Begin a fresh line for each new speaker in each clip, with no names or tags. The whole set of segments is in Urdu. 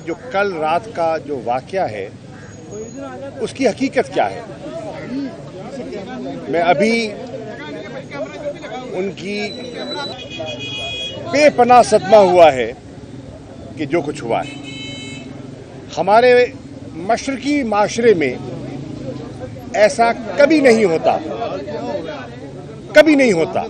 جو کل رات کا جو واقعہ ہے اس کی حقیقت کیا ہے. میں ابھی ان کی بے پناہ صدمہ ہوا ہے کہ جو کچھ ہوا ہے. ہمارے مشرقی معاشرے میں ایسا کبھی نہیں ہوتا، کبھی نہیں ہوتا.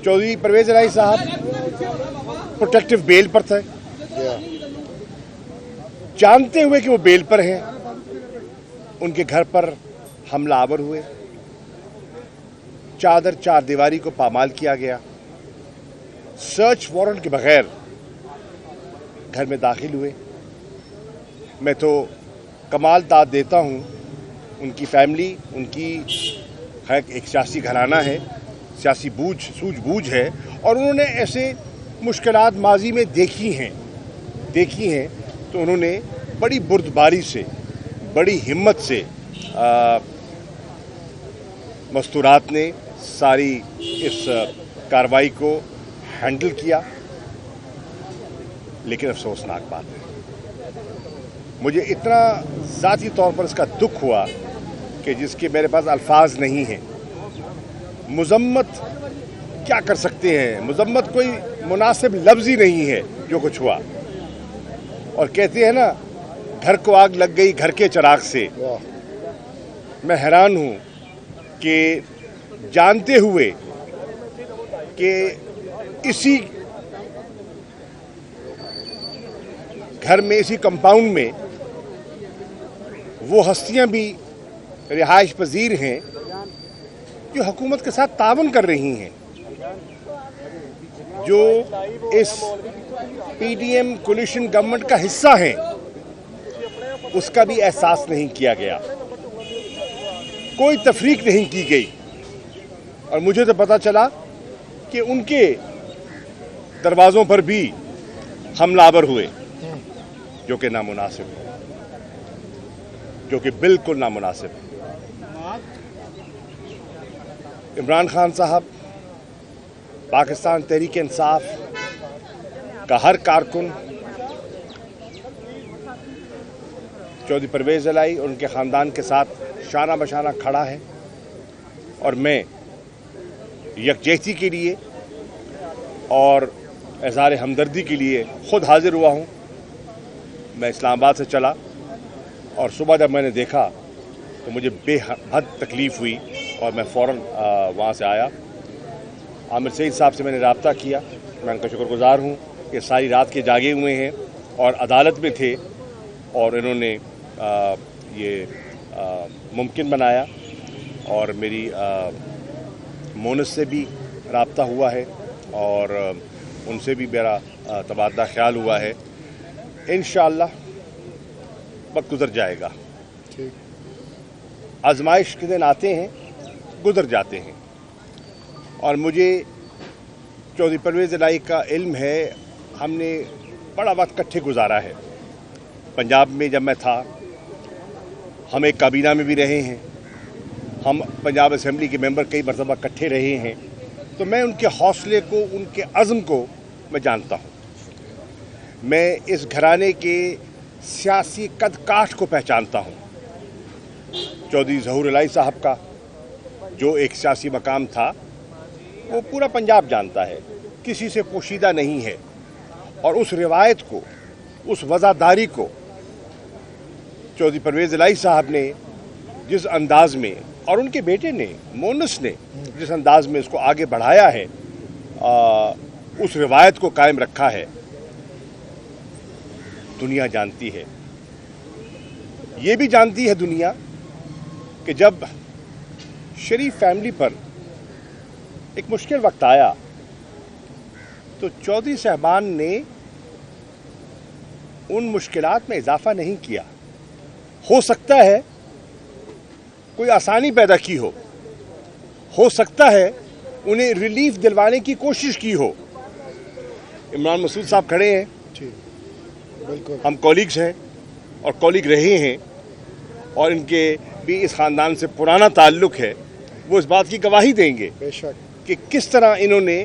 چودھری پرویز الہی صاحب پروٹیکٹیو بیل پر تھے، جانتے ہوئے کہ وہ بیل پر ہیں ان کے گھر پر حملہ آور ہوئے، چار دیواری کو پامال کیا گیا، سرچ وارنٹ کے بغیر گھر میں داخل ہوئے. میں تو کمال داد دیتا ہوں ان کی فیملی، ان کی ایک سیاسی گھرانہ ہے، سیاسی سوجھ بوجھ ہے، اور انہوں نے ایسے مشکلات ماضی میں دیکھی ہیں تو انہوں نے بڑی بردباری سے، بڑی ہمت سے مستورات نے ساری اس کارروائی کو ہینڈل کیا. لیکن افسوسناک بات ہے، مجھے اتنا ذاتی طور پر اس کا دکھ ہوا کہ جس کے میرے پاس الفاظ نہیں ہیں. مذمت کیا کر سکتے ہیں، مذمت کوئی مناسب لفظ ہی نہیں ہے جو کچھ ہوا. اور کہتے ہیں نا گھر کو آگ لگ گئی گھر کے چراغ سے. میں حیران ہوں کہ جانتے ہوئے کہ اسی گھر میں، اسی کمپاؤنڈ میں وہ ہستیاں بھی رہائش پذیر ہیں جو حکومت کے ساتھ تعاون کر رہی ہیں، جو اس پی ڈی ایم کولیشن گورنمنٹ کا حصہ ہیں، اس کا بھی احساس نہیں کیا گیا، کوئی تفریق نہیں کی گئی. اور مجھے تو پتہ چلا کہ ان کے دروازوں پر بھی حملہ آور ہوئے، جو کہ نامناسب ہے، جو کہ بالکل نامناسب ہے. عمران خان صاحب، پاکستان تحریک انصاف کا ہر کارکن چودھری پرویز الہی اور ان کے خاندان کے ساتھ شانہ بشانہ کھڑا ہے، اور میں یکجہتی کے لیے اور اظہار ہمدردی کے لیے خود حاضر ہوا ہوں. میں اسلام آباد سے چلا اور صبح جب میں نے دیکھا تو مجھے بے حد تکلیف ہوئی اور میں فوراً وہاں سے آیا. عامر سعید صاحب سے میں نے رابطہ کیا، میں ان کا شکر گزار ہوں کہ ساری رات کے جاگے ہوئے ہیں اور عدالت میں تھے، اور انہوں نے یہ ممکن بنایا. اور میری مونس سے بھی رابطہ ہوا ہے اور ان سے بھی میرا تبادلہ خیال ہوا ہے. انشاءاللہ وقت گزر جائے گا. آزمائش کے دن آتے ہیں، گزر جاتے ہیں، اور مجھے چودھری پرویز الہی کا علم ہے. ہم نے بڑا وقت کٹھے گزارا ہے. پنجاب میں جب میں تھا ہم ایک کابینہ میں بھی رہے ہیں، ہم پنجاب اسمبلی کے ممبر کئی مرتبہ کٹھے رہے ہیں. تو میں ان کے حوصلے کو، ان کے عزم کو میں جانتا ہوں. میں اس گھرانے کے سیاسی قد کاٹھ کو پہچانتا ہوں. چودھری ظہور الہی صاحب کا جو ایک سیاسی مقام تھا وہ پورا پنجاب جانتا ہے، کسی سے پوشیدہ نہیں ہے. اور اس روایت کو، اس وفاداری کو چودھری پرویز الہی صاحب نے جس انداز میں، اور ان کے بیٹے نے، مونس نے جس انداز میں اس کو آگے بڑھایا ہے، اس روایت کو قائم رکھا ہے، دنیا جانتی ہے. یہ بھی جانتی ہے دنیا کہ جب شریف فیملی پر ایک مشکل وقت آیا تو چودھری صاحبان نے ان مشکلات میں اضافہ نہیں کیا. ہو سکتا ہے کوئی آسانی پیدا کی ہو سکتا ہے انہیں ریلیف دلوانے کی کوشش کی ہو. عمران مسعود صاحب کھڑے ہیں، ہم کولیگز ہیں اور کولیگ رہے ہیں، اور ان کے بھی اس خاندان سے پرانا تعلق ہے. وہ اس بات کی گواہی دیں گے کہ کس طرح انہوں نے